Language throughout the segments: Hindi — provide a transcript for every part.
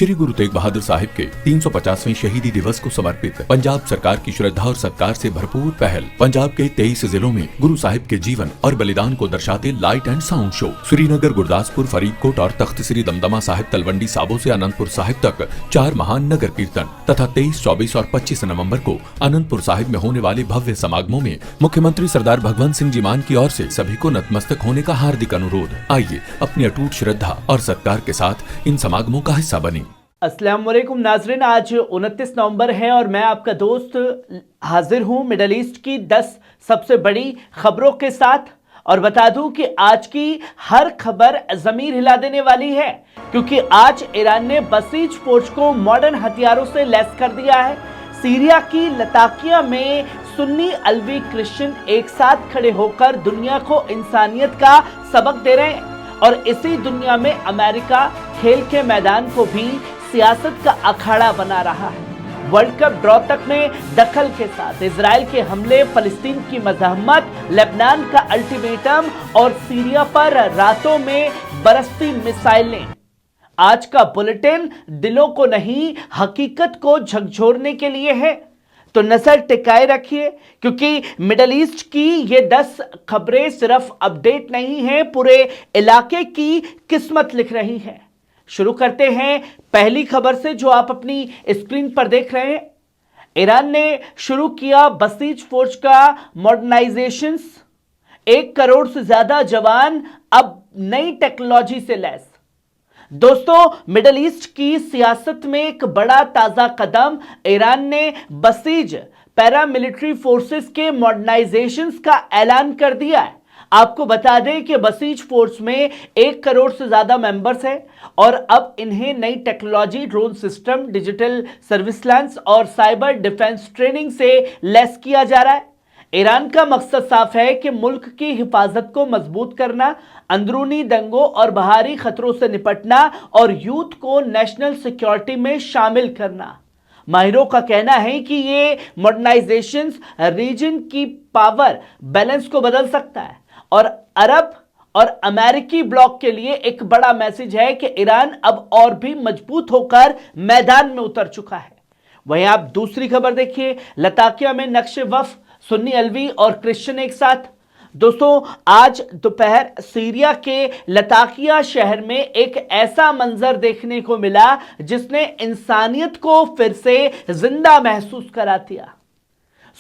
श्री गुरु तेग बहादुर साहिब के 350वें शहीदी दिवस को समर्पित पंजाब सरकार की श्रद्धा और सत्कार से भरपूर पहल। पंजाब के 23 जिलों में गुरु साहिब के जीवन और बलिदान को दर्शाते light and sound show Srinagar, Gurdaspur, Faridkot और तख्त श्री दमदमा साहिब, तलवंडी साबो से अनंतपुर साहिब तक 4 महान नगर कीर्तन तथा 23, 24 और 25 नवम्बर को अनंतपुर साहिब में होने वाले भव्य समागमों में मुख्यमंत्री सरदार भगवंत सिंह जी मान की ओर से सभी को नतमस्तक होने का हार्दिक अनुरोध। आइए अपनी अटूट श्रद्धा और सत्कार के साथ इन समागमों का हिस्सा बने। अस्सलाम वालेकुम नाजरीन, आज 29 नवंबर है और मैं आपका दोस्त हाजिर हूं मिडल ईस्ट की 10 सबसे बड़ी खबरों के साथ। और बता दूं कि आज की हर खबर ज़मीर हिला देने वाली है, क्योंकि आज ईरान ने बसीज फौज को मॉडर्न हथियारों से लैस कर दिया है। सीरिया की लताकिया में सुन्नी अलवी क्रिश्चियन एक साथ खड़े होकर दुनिया को इंसानियत का सबक दे रहे हैं। और इसी दुनिया में अमेरिका खेल के मैदान को भी सियासत का अखाड़ा बना रहा है। वर्ल्ड कप ड्रॉ तक में दखल के साथ इजराइल के हमले, फलस्तीन की मजम्मत, लेबनान का अल्टीमेटम और सीरिया पर रातों में बरसती मिसाइलें। आज का बुलेटिन दिलों को नहीं, हकीकत को झकझोरने के लिए है, तो नजर टिकाए रखिए, क्योंकि मिडल ईस्ट की ये 10 खबरें सिर्फ अपडेट नहीं है, पूरे इलाके की किस्मत लिख रही हैं। शुरू करते हैं पहली खबर से, जो आप अपनी स्क्रीन पर देख रहे हैं। ईरान ने शुरू किया बसीज फौज का मॉडर्नाइजेशन। 1 करोड़ से ज्यादा जवान अब नई टेक्नोलॉजी से लैस। दोस्तों, मिडल ईस्ट की सियासत में एक बड़ा ताजा कदम, ईरान ने बसीज पैरामिलिट्री फोर्सेस के मॉडर्नाइजेशन का ऐलान कर दिया है। आपको बता दें कि बसीज फोर्स में 1 करोड़ से ज्यादा मेंबर्स हैं और अब इन्हें नई technology, drone system, digital surveillance और साइबर डिफेंस ट्रेनिंग से लैस किया जा रहा है। ईरान का मकसद साफ है कि मुल्क की हिफाजत को मजबूत करना, अंदरूनी दंगों और बाहरी खतरों से निपटना और यूथ को नेशनल सिक्योरिटी में शामिल करना। माहिरों का कहना है कि ये मॉडर्नाइजेशन रीजन की पावर बैलेंस को बदल सकता है और अरब और अमेरिकी ब्लॉक के लिए एक बड़ा मैसेज है कि ईरान अब और भी मजबूत होकर मैदान में उतर चुका है। वहीं आप दूसरी खबर देखिए, लताकिया में नक्शे वफ, सुन्नी अलवी और क्रिश्चियन एक साथ। दोस्तों, आज दोपहर सीरिया के लताकिया शहर में एक ऐसा मंजर देखने को मिला जिसने इंसानियत को फिर से जिंदा महसूस करा दिया।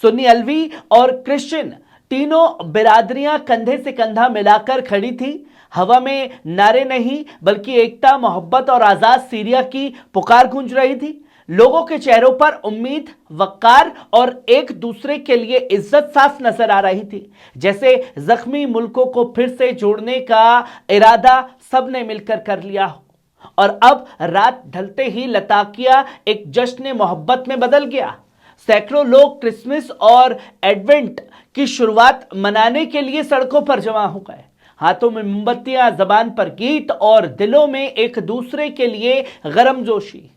सुन्नी अलवी और क्रिश्चियन तीनों बिरादरियां कंधे से कंधा मिलाकर खड़ी थी। हवा में नारे नहीं बल्कि एकता, मोहब्बत और आजाद सीरिया की पुकार गूंज रही थी। लोगों के चेहरों पर उम्मीद, वक़ार और एक दूसरे के लिए इज्जत साफ नजर आ रही थी, जैसे जख्मी मुल्कों को फिर से जोड़ने का इरादा सबने मिलकर कर लिया हो। और अब रात ढलते ही लताकिया एक जश्न मोहब्बत में बदल गया। सैकड़ों लोग क्रिसमस और एडवेंट की शुरुआत मनाने के लिए सड़कों पर जमा हो गए। हाथों में मोमबत्तियां, जबान पर गीत और दिलों में एक दूसरे के लिए गर्मजोशी।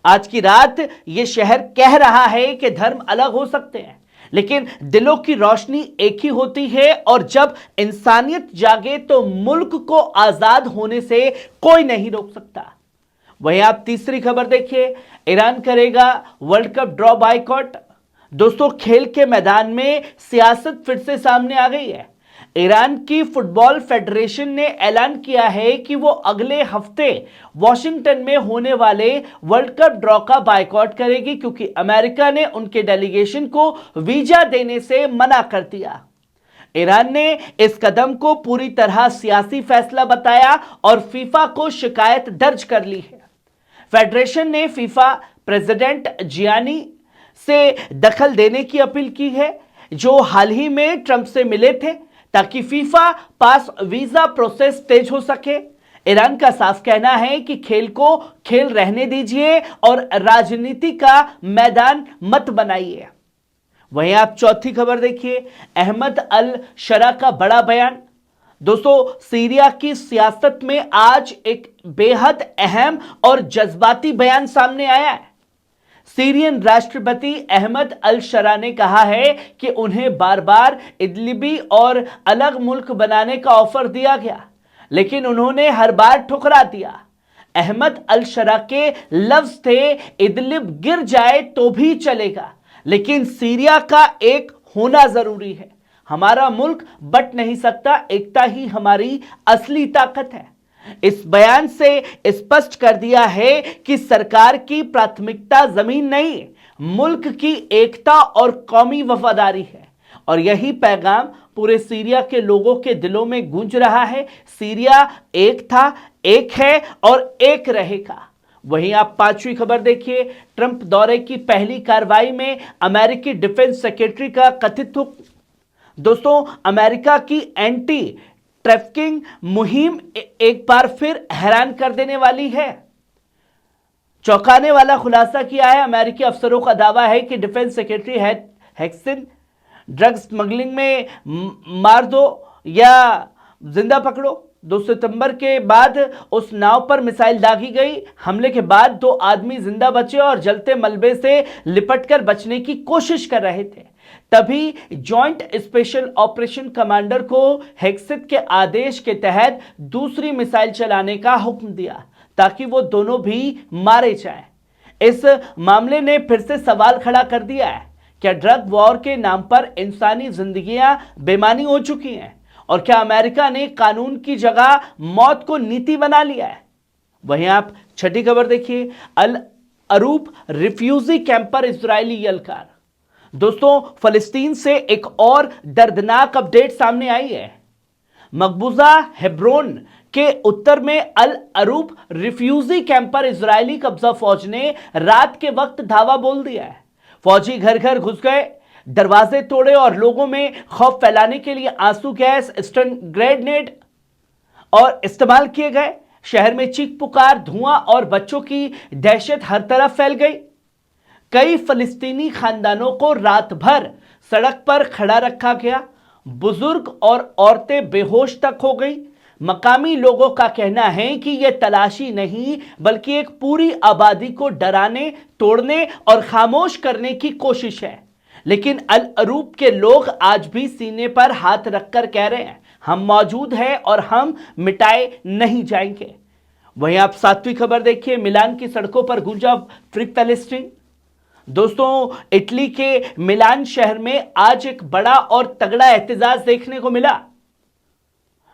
आज की रात ये शहर कह रहा है कि धर्म अलग हो सकते हैं, लेकिन दिलों की रोशनी एक ही होती है और जब इंसानियत जागे तो मुल्क को आजाद होने से कोई नहीं रोक सकता। वहीं आप तीसरी खबर देखिए, ईरान करेगा वर्ल्ड कप ड्रॉ बायकॉट। दोस्तों, खेल के मैदान में सियासत फिर से सामने आ गई है। ईरान की फुटबॉल फेडरेशन ने ऐलान किया है कि वो अगले हफ्ते वॉशिंगटन में होने वाले वर्ल्ड कप ड्रॉ का बायकॉट करेगी, क्योंकि अमेरिका ने उनके डेलीगेशन को वीजा देने से मना कर दिया। ईरान ने इस कदम को पूरी तरह सियासी फैसला बताया और फीफा को शिकायत दर्ज कर ली है। फेडरेशन ने फीफा प्रेसिडेंट जियानी से दखल देने की अपील की है, जो हाल ही में ट्रंप से मिले थे, ताकि फीफा पास वीजा प्रोसेस तेज हो सके। ईरान का साफ कहना है कि खेल को खेल रहने दीजिए और राजनीति का मैदान मत बनाइए। वहीं आप चौथी खबर देखिए, अहमद अल शरा का बड़ा बयान। दोस्तों, सीरिया की सियासत में आज एक बेहद अहम और जज्बाती बयान सामने आया है। सीरियन राष्ट्रपति अहमद अल शरा ने कहा है कि उन्हें बार बार इदलिबी और अलग मुल्क बनाने का ऑफर दिया गया, लेकिन उन्होंने हर बार ठुकरा दिया। अहमद अल शरा के लफ्ज थे, इदलिब गिर जाए तो भी चलेगा, लेकिन सीरिया का एक होना जरूरी है। हमारा मुल्क बट नहीं सकता, एकता ही हमारी असली ताकत है। इस बयान से स्पष्ट कर दिया है कि सरकार की प्राथमिकता जमीन नहीं, मुल्क की एकता और कौमी वफादारी है। और यही पैगाम पूरे सीरिया के लोगों के दिलों में गूंज रहा है। सीरिया एक था, एक है और एक रहेगा। वहीं आप पांचवी खबर देखिए, ट्रंप दौरे की पहली कार्रवाई में अमेरिकी डिफेंस सेक्रेटरी का कथित दोस्तों, अमेरिका की एंटी ट्रैफिकिंग मुहिम एक बार फिर हैरान कर देने वाली है। चौंकाने वाला खुलासा किया है। अमेरिकी अफसरों का दावा है कि defence secretary hexyne drug smuggling में मार दो या जिंदा पकड़ो। 2 सितंबर के बाद उस नाव पर मिसाइल दागी गई। हमले के बाद 2 आदमी जिंदा बचे और जलते मलबे से लिपटकर बचने की कोशिश कर रहे थे। तभी जॉइंट स्पेशल ऑपरेशन कमांडर को हेक्सिन के आदेश के तहत दूसरी मिसाइल चलाने का हुक्म दिया ताकि वो दोनों भी मारे जाएं। इस मामले ने फिर से सवाल खड़ा कर दिया है, क्या ड्रग वॉर के नाम पर इंसानी जिंदगियां बेमानी हो चुकी हैं? और क्या अमेरिका ने कानून की जगह मौत को नीति बना लिया है? वहीं आप छठी खबर देखिए, अल अरूब रिफ्यूजी कैंप पर इजरायली यलकार। दोस्तों, फलस्तीन से एक और दर्दनाक अपडेट सामने आई है। मकबूजा हेब्रोन के उत्तर में अल अरूब रिफ्यूजी कैंप पर इजरायली कब्जा फौज ने रात के वक्त धावा बोल दिया है। फौजी घर घर घुस गए, दरवाजे तोड़े और लोगों में खौफ फैलाने के लिए आंसू गैस, स्टन ग्रेनेड और इस्तेमाल किए गए। शहर में चीख पुकार, धुआं और बच्चों की दहशत हर तरफ फैल गई। कई फलस्तीनी खानदानों को रात भर सड़क पर खड़ा रखा गया। बुजुर्ग और औरतें बेहोश तक हो गई। मकामी लोगों का कहना है कि यह तलाशी नहीं बल्कि एक पूरी आबादी को डराने, तोड़ने और खामोश करने की कोशिश है। लेकिन अल अरूब के लोग आज भी सीने पर हाथ रखकर कह रहे हैं, हम मौजूद हैं और हम मिटाए नहीं जाएंगे। वहीं आप सातवीं खबर देखिए, मिलान की सड़कों पर गूंजा फ्री पैलेस्टीन। दोस्तों, इटली के मिलान शहर में आज एक बड़ा और तगड़ा एहतजाज देखने को मिला।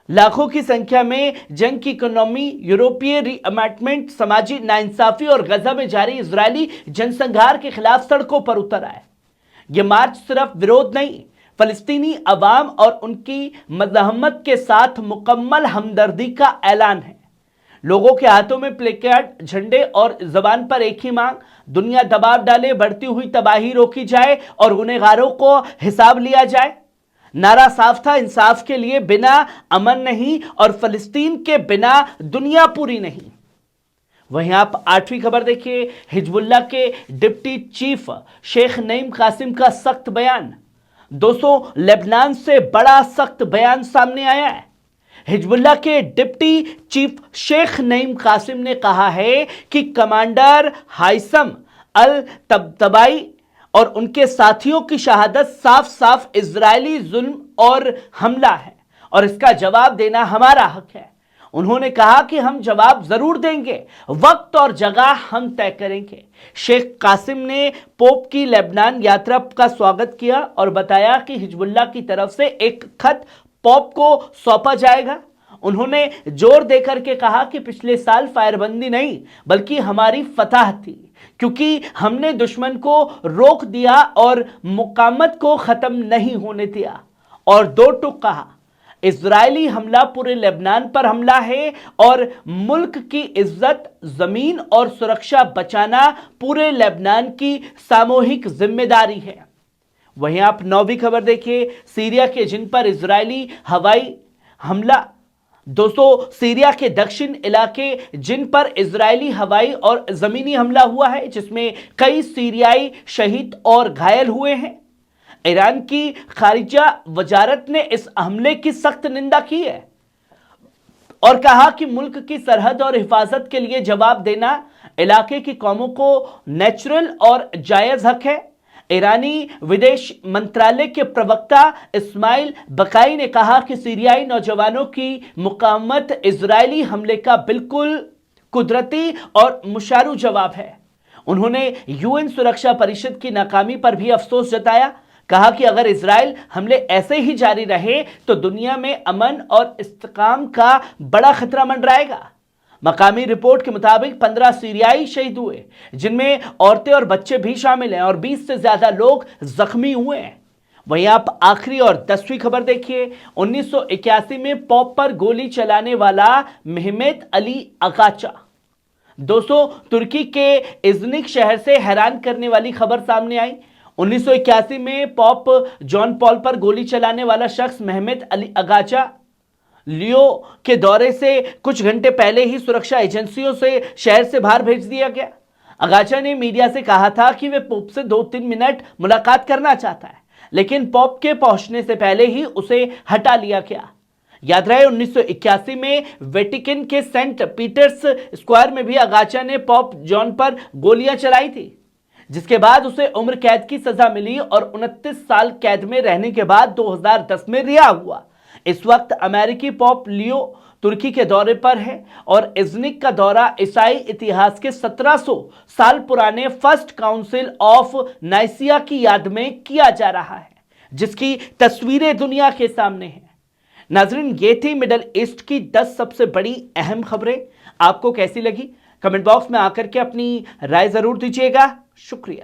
लाखों की संख्या में जंग की इकोनॉमी, यूरोपीय रीअमेंटमेंट, समाजी नाइंसाफी और गजा में जारी इजरायली जनसंहार के खिलाफ सड़कों पर उतर आए। यह मार्च सिर्फ विरोध नहीं, फलस्तीनी अवाम और उनकी मज़हमत के साथ मुकम्मल हमदर्दी का ऐलान है। लोगों के हाथों में प्लेकार्ड, झंडे और जबान पर एक ही मांग, दुनिया दबाव डाले, बढ़ती हुई तबाही रोकी जाए और गुनहगारों को हिसाब लिया जाए। नारा साफ था, इंसाफ के लिए बिना अमन नहीं और फलस्तीन के बिना दुनिया पूरी नहीं। वहीं आप आठवीं खबर देखिए, हिजबुल्लाह के डिप्टी चीफ शेख नईम कासिम का सख्त बयान। दोस्तों, लेबनान से बड़ा सख्त बयान सामने आया है। हिजबुल्लाह के डिप्टी चीफ शेख नईम कासिम ने कहा है कि कमांडर हाइसम अल तबतबाई और उनके साथियों की शहादत साफ साफ इजरायली जुल्म और हमला है और इसका जवाब देना हमारा हक है। उन्होंने कहा कि हम जवाब जरूर देंगे, वक्त और जगह हम तय करेंगे। शेख कासिम ने पोप की लेबनान यात्रा का स्वागत किया और बताया कि हिजबुल्लाह की तरफ से एक खत पोप को सौंपा जाएगा। उन्होंने जोर देकर के कहा कि पिछले साल फायरबंदी नहीं बल्कि हमारी फतह थी, क्योंकि हमने दुश्मन को रोक दिया और मुकामत को खत्म नहीं होने दिया। और 2 टुक कहा, इजरायली हमला पूरे लेबनान पर हमला है और मुल्क की इज्जत, जमीन और सुरक्षा बचाना पूरे लेबनान की सामूहिक जिम्मेदारी है। वहीं आप 9वीं खबर देखिए, सीरिया के जिन पर इजरायली हवाई हमला। दोस्तों, सीरिया के दक्षिण इलाके जिन पर इजरायली हवाई और जमीनी हमला हुआ है, जिसमें कई सीरियाई शहीद और घायल हुए हैं। ईरान की खारिजा वजारत ने इस हमले की सख्त निंदा की है और कहा कि मुल्क की सरहद और हिफाजत के लिए जवाब देना इलाके की कौमों को नेचुरल और जायज हक है। ईरानी विदेश मंत्रालय के प्रवक्ता इस्माइल बकाई ने कहा कि सीरियाई नौजवानों की मुकावमत इजरायली हमले का बिल्कुल कुदरती और मुशारू जवाब है। उन्होंने यूएन सुरक्षा परिषद की नाकामी पर भी अफसोस जताया। कहा कि अगर इजराइल हमले ऐसे ही जारी रहे तो दुनिया में अमन और इस्तेकाम का बड़ा खतरा मंडराएगा। मकामी रिपोर्ट के मुताबिक 15 सीरियाई शहीद हुए, जिनमें औरतें और बच्चे भी शामिल हैं, और 20 से ज्यादा लोग जख्मी हुए हैं। वहीं आप आखिरी और 10वीं खबर देखिए। 1981 में पॉप पर गोली चलाने वाला मेहमेत अली अगाचा। दोस्तों, तुर्की के इज़निक शहर से हैरान करने वाली खबर सामने आई। 1981 में पॉप जॉन पॉल पर गोली चलाने वाला शख्स मेहमेत अली अगाचा लियो के दौरे से कुछ घंटे पहले ही सुरक्षा एजेंसियों से शहर से बाहर भेज दिया गया। अगाचा ने मीडिया से कहा था कि वे पोप से 2-3 मिनट मुलाकात करना चाहता है, लेकिन पॉप के पहुंचने से पहले ही उसे हटा लिया गया। याद रहे, 1981 में वेटिकन के सेंट पीटर्स स्क्वायर में भी अगाचा ने पॉप जॉन पर गोलियां चलाई थी, जिसके बाद उसे उम्र कैद की सजा मिली और 29 साल कैद में रहने के बाद 2010 में रिहा हुआ। इस वक्त अमेरिकी पॉप लियो तुर्की के दौरे पर है और इज़निक का दौरा ईसाई इतिहास के 1700 साल पुराने फर्स्ट काउंसिल ऑफ नाइसिया की याद में किया जा रहा है, जिसकी तस्वीरें दुनिया के सामने हैं। नाजरीन, ये थी मिडल ईस्ट की 10 सबसे बड़ी अहम खबरें। आपको कैसी लगी? कमेंट बॉक्स में आकर के अपनी राय जरूर दीजिएगा। शुक्रिया।